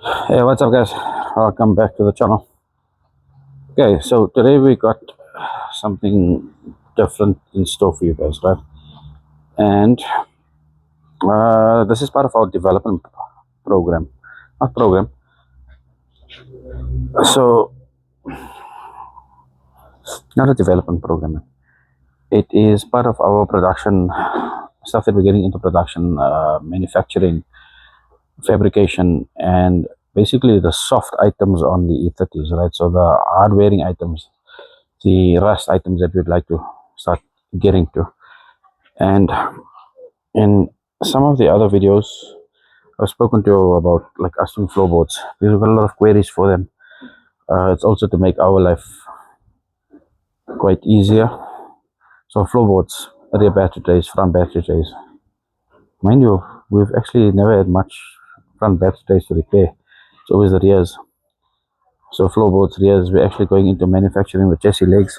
Hey, what's up, guys? Welcome back to the channel. Okay, so today we got something different in store for you guys, right? And this is part of our development program, not program. So, not a development program. It is part of our production stuff that we're getting into production, manufacturing, fabrication, and basically the soft items on the E30s, right? So the hard wearing items, the rust items that we'd like to start getting to. And in some of the other videos, I've spoken to you about like custom floorboards. We've got a lot of queries for them. It's also to make our life quite easier. So floorboards, rear battery trays, front battery trays. Mind you, we've actually never had much front battery trays to repair. It's always the rears. So floorboards, rears, we're actually going into manufacturing the chassis legs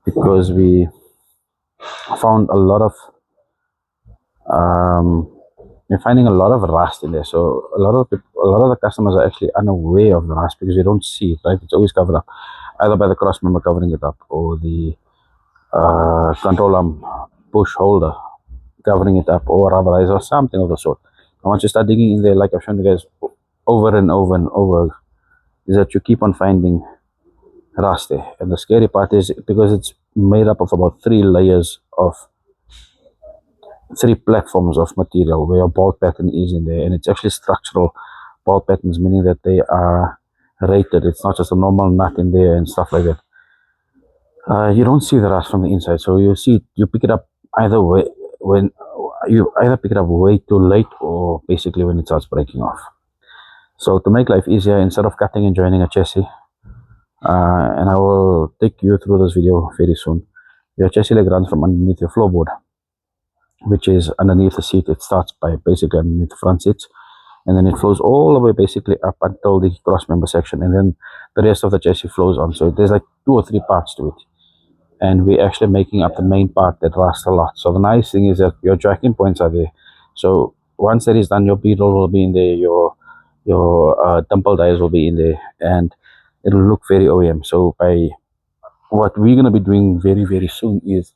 because we found a lot of um, you're finding a lot of rust in there. So a lot of people, a lot of the customers are actually unaware of the rust because they don't see it, right? It's always covered up, either by the cross member covering it up or the control arm push holder covering it up, or rubberize or something of the sort. And once you start digging in there, like I've shown you guys over and over and over, is that you keep on finding rust there. And the scary part is because it's made up of about three platforms of material where your bolt pattern is in there, and it's actually structural bolt patterns, meaning that they are rated. It's not just a normal nut in there and stuff like that. You don't see the rust from the inside, so you pick it up either way when you either pick it up way too late or basically when it starts breaking off. So to make life easier, instead of cutting and joining a chassis, and I will take you through this video very soon. Your chassis leg runs from underneath your floorboard, which is underneath the seat. It starts by basically underneath the front seats, and then it flows all the way basically up until the cross member section, and then the rest of the chassis flows on. So there's like 2 or 3 parts to it, and we're actually making up the main part that rusts a lot. So the nice thing is that your jacking points are there. So once that is done, your beetle will be in there, your dimple dies will be in there, and it'll look very OEM. So by what we're going to be doing very soon is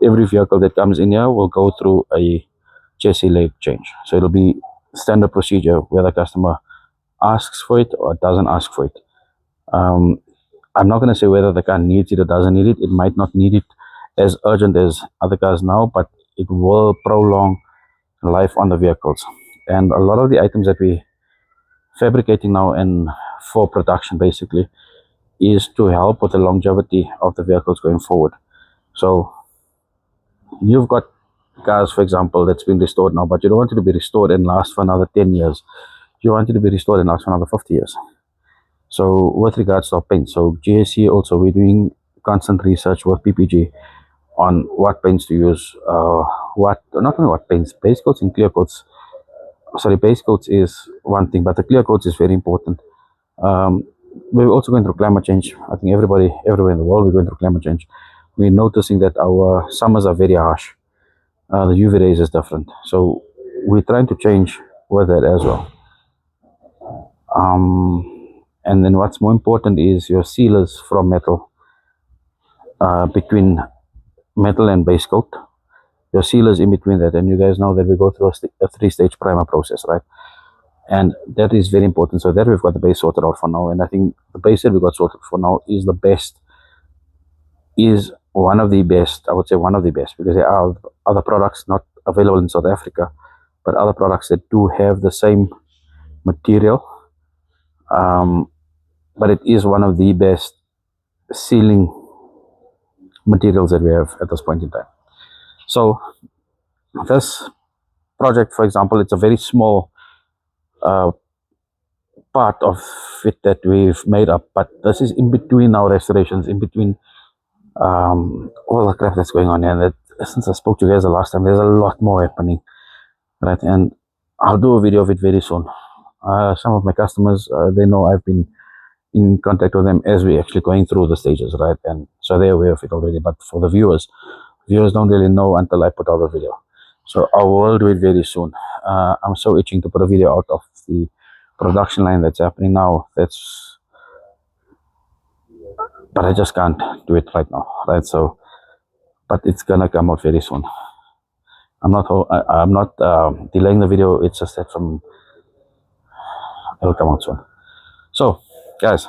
every vehicle that comes in here will go through a chassis leg change. So it'll be standard procedure where the customer asks for it or doesn't ask for it. I'm not going to say whether the car needs it or doesn't need it. It might not need it as urgent as other cars now, but it will prolong life on the vehicles. And a lot of the items that we fabricating now and for production basically is to help with the longevity of the vehicles going forward. So you've got cars, for example, that's been restored now, but you don't want it to be restored and last for another 10 years. You want it to be restored and last for another 50 years. So with regards to our paint, so GSC also, we're doing constant research with PPG on what paints to use, not only what paints, base coats and clear coats. Sorry, base coats is one thing, but the clear coats is very important. We're also going through climate change. I think everybody, everywhere in the world, we're going through climate change. We're noticing that our summers are very harsh. The UV rays is different. So we're trying to change with that as well. And then what's more important is your sealers from metal, between metal and base coat. Your sealers in between that, and you guys know that we go through a 3-stage primer process, right? And that is very important. So that we've got the base sorted out for now, and I think the base that we got sorted for now is the best, is one of the best. I would say one of the best, because there are other products not available in South Africa, but other products that do have the same material, but it is one of the best sealing materials that we have at this point in time. So this project, for example, it's a very small part of it that we've made up, but this is in between our restorations, in between all the crap that's going on here. That since I spoke to you guys the last time, there's a lot more happening, right? And I'll do a video of it very soon. Some of my customers, they know I've been in contact with them as we're actually going through the stages, right? And so they're aware of it already. But for the viewers don't really know until I put out the video. So I will do it very soon. I'm so itching to put a video out of the production line that's happening now. But I just can't do it right now, right? So, but it's gonna come out very soon. I'm not delaying the video. It's just that it'll come out soon. So, guys,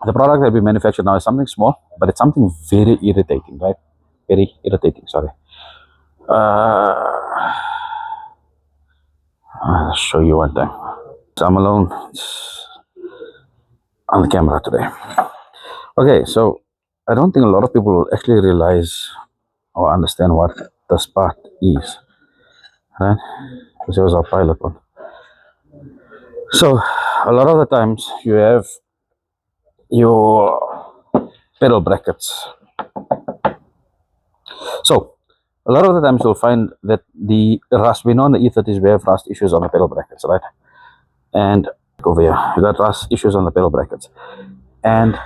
the product that we manufacture now is something small, but it's something very irritating, right? Very irritating. Sorry. I'll show you one thing. So I'm alone on the camera today. Okay, so I don't think a lot of people will actually realize or understand what this part is, right? This was our pilot one. So a lot of the times you have your pedal brackets. So a lot of the times you'll find that the rust, we know on the E30s we have rust issues on the pedal brackets, right? And over here, you got rust issues on the pedal brackets. And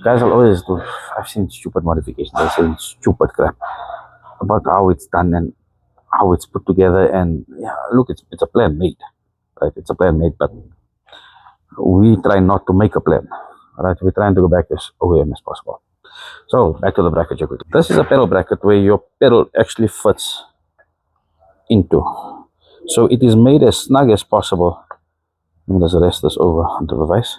guys will always do, I've seen stupid modifications, I've seen stupid crap about how it's done and how it's put together. And yeah, look, it's a plan made, right? It's a plan made, but we try not to make a plan, right? We're trying to go back as OEM as possible. So back to the bracket quickly. This is a pedal bracket where your pedal actually fits into. So it is made as snug as possible. Let me just rest this over onto the vise.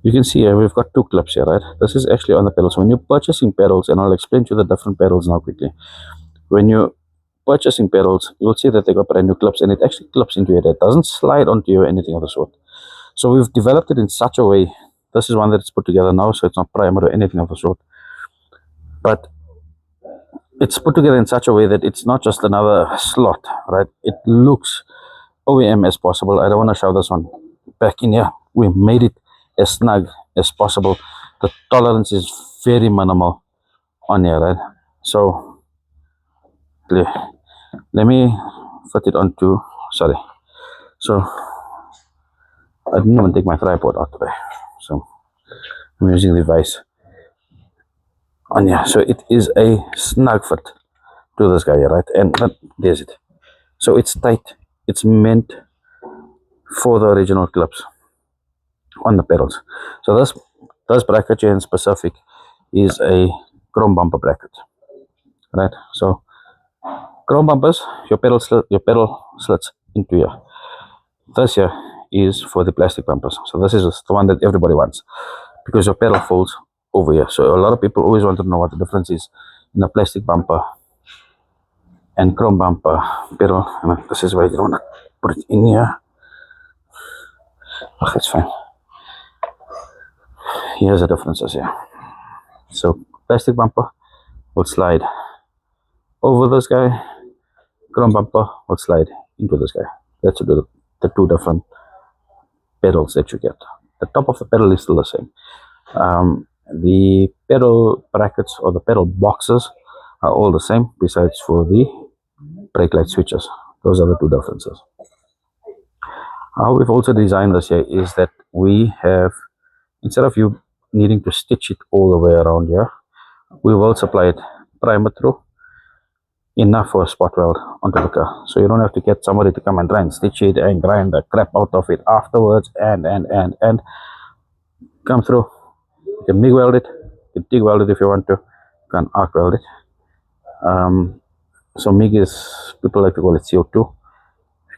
You can see here we've got two clips here, right? This is actually on the pedals. When you're purchasing pedals, and I'll explain to you the different pedals now quickly. When you're purchasing pedals, you'll see that they got brand new clips, and it actually clips into your head. It doesn't slide onto you or anything of the sort. So we've developed it in such a way. This is one that's put together now, so it's not primer or anything of the sort. But it's put together in such a way that it's not just another slot, right? It looks OEM as possible. I don't want to shove this one back in here. We made it as snug as possible. The tolerance is very minimal on here, right? So let me put it onto, sorry. So I didn't even take my tripod out today. So I'm using the vise on here. So it is a snug fit to this guy here, right? And there's it. So it's tight. It's meant for the original clips on the pedals. So this bracket here in specific is a chrome bumper bracket, right? So chrome bumpers, your pedal slits into here. This here is for the plastic bumpers. So this is the one that everybody wants because your pedal folds over here. So a lot of people always want to know what the difference is in a plastic bumper and chrome bumper pedal. And this is why you don't want to put it in here. Oh, that's fine. Here's the differences here. So plastic bumper will slide over this guy. Chrome bumper will slide into this guy. That's the two different pedals that you get. The top of the pedal is still the same. The pedal brackets or the pedal boxes are all the same, besides for the brake light switches. Those are the two differences. How we've also designed this here is that we have, instead of you needing to stitch it all the way around here, we will supply it primer through enough for a spot weld onto the car. So you don't have to get somebody to come and try and stitch it and grind the crap out of it afterwards and come through. You can MIG weld it, you can TIG weld it if you want to, you can arc weld it. So MIG is, people like to call it CO2. You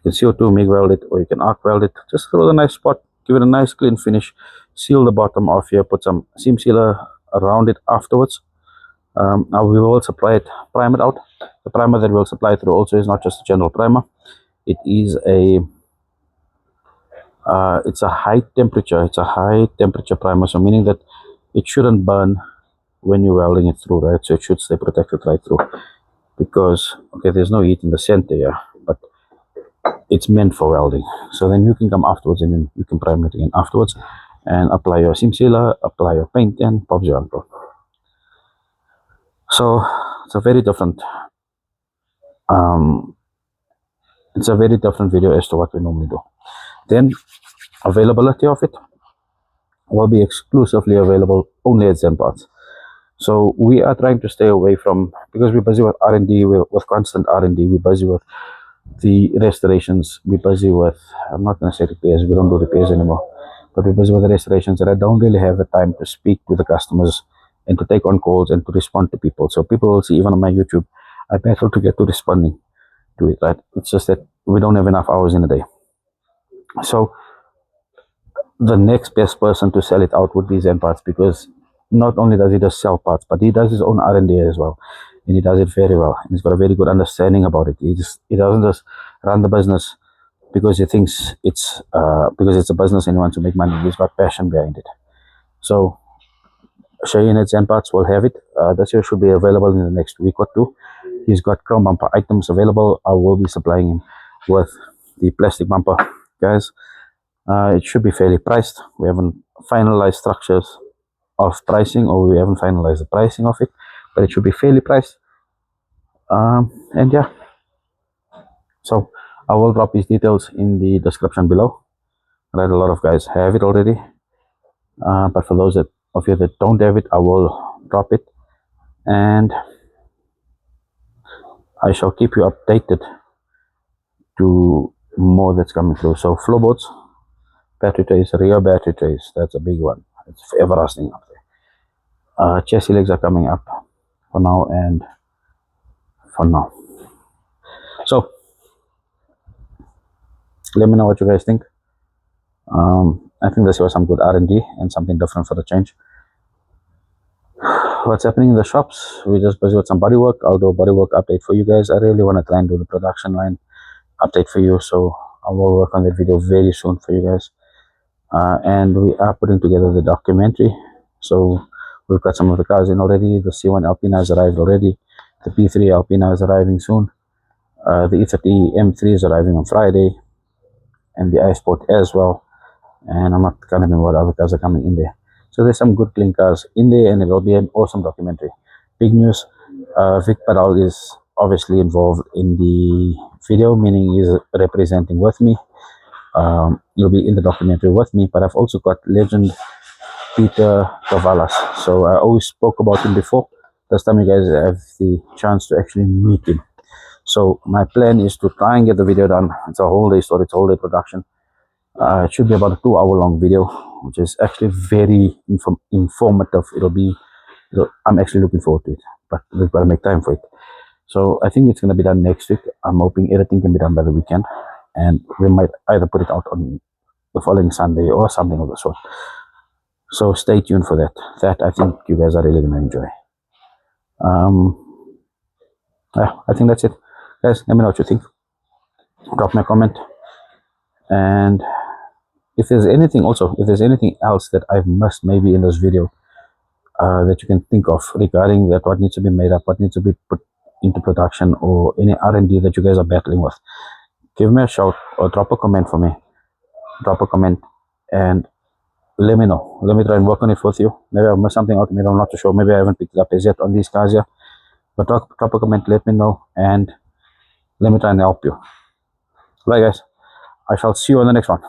can CO2 MIG weld it, or you can arc weld it. Just throw the nice spot, give it a nice clean finish, seal the bottom off here, put some seam sealer around it afterwards. Now we will supply it primed out. The primer that we'll supply through also is not just a general primer. It is it's a high temperature primer, so meaning that it shouldn't burn when you're welding it through, right? So it should stay protected right through, because okay, there's no heat in the center here, but it's meant for welding. So then you can come afterwards and then you can prime it again afterwards and apply your seam sealer, apply your paint, and pop your uncle. So it's a very different video as to what we normally do. Then availability of it will be exclusively available only at Zen Parts. So we are trying to stay away from, because we're busy with R&D, with constant R&D, we're busy with the restorations, be busy with, I'm not going to say repairs, we don't do repairs anymore, but we're busy with the restorations, and I don't really have the time to speak to the customers and to take on calls and to respond to people. So people will see, even on my YouTube, I battle to get to responding to it, right? It's just that we don't have enough hours in a day. So the next best person to sell it out would be Zen Parts, because not only does he just sell parts, but he does his own R&D as well, and he does it very well. And he's got a very good understanding about it. He doesn't just run the business because he thinks it's because it's a business and he wants to make money. He's got passion behind it. So Shaeen at Zen Parts will have it. This year should be available in the next week or two. He's got chrome bumper items available. I will be supplying him with the plastic bumper, guys. It should be fairly priced. We haven't finalized structures of pricing, or we haven't finalized the pricing of it, but it should be fairly priced. And yeah, so I will drop his details in the description below. Right, a lot of guys have it already, but for those of you that don't have it, I will drop it, and I shall keep you updated to more that's coming through. So floorboards, battery trays, rear battery trays, that's a big one. It's forever rusting up there. Chassis legs are coming up for now and for now. So let me know what you guys think. I think this was some good R&D and something different for the change. What's happening in the shops? We're just busy with some bodywork. I'll do a bodywork update for you guys. I really want to try and do the production line update for you, so I will work on that video very soon for you guys. And we are putting together the documentary. So we've got some of the cars in already. The C1 Alpina has arrived already. The P3 Alpina is arriving soon. The E30 M3 is arriving on Friday, and the iSport as well. And I'm not going to remember what other cars are coming in there. So there's some good clean cars in there, and it will be an awesome documentary. Big news, Vic Paral is obviously involved in the video, meaning he's representing with me. He'll be in the documentary with me, but I've also got legend Peter Cavalas. So I always spoke about him before. This time you guys have the chance to actually meet him. So my plan is to try and get the video done. It's a whole day story, it's a whole day production. It should be about a 2-hour long video, which is actually very informative. I'm actually looking forward to it, but we've got to make time for it. So I think it's going to be done next week. I'm hoping everything can be done by the weekend, and we might either put it out on the following Sunday or something of the sort. So stay tuned for that. That I think you guys are really going to enjoy. Yeah, I think that's it. Guys, let me know what you think. Drop me a comment. And if there's anything else that I've missed maybe in this video that you can think of regarding that, what needs to be made up, what needs to be put into production, or any R&D that you guys are battling with, give me a shout or drop a comment for me. Drop a comment and let me know. Let me try and work on it with you. Maybe I've missed something out. Maybe I'm not too sure. Maybe I haven't picked it up as yet on these cars here. But drop a comment, let me know, and let me try and help you. Right, guys, I shall see you on the next one.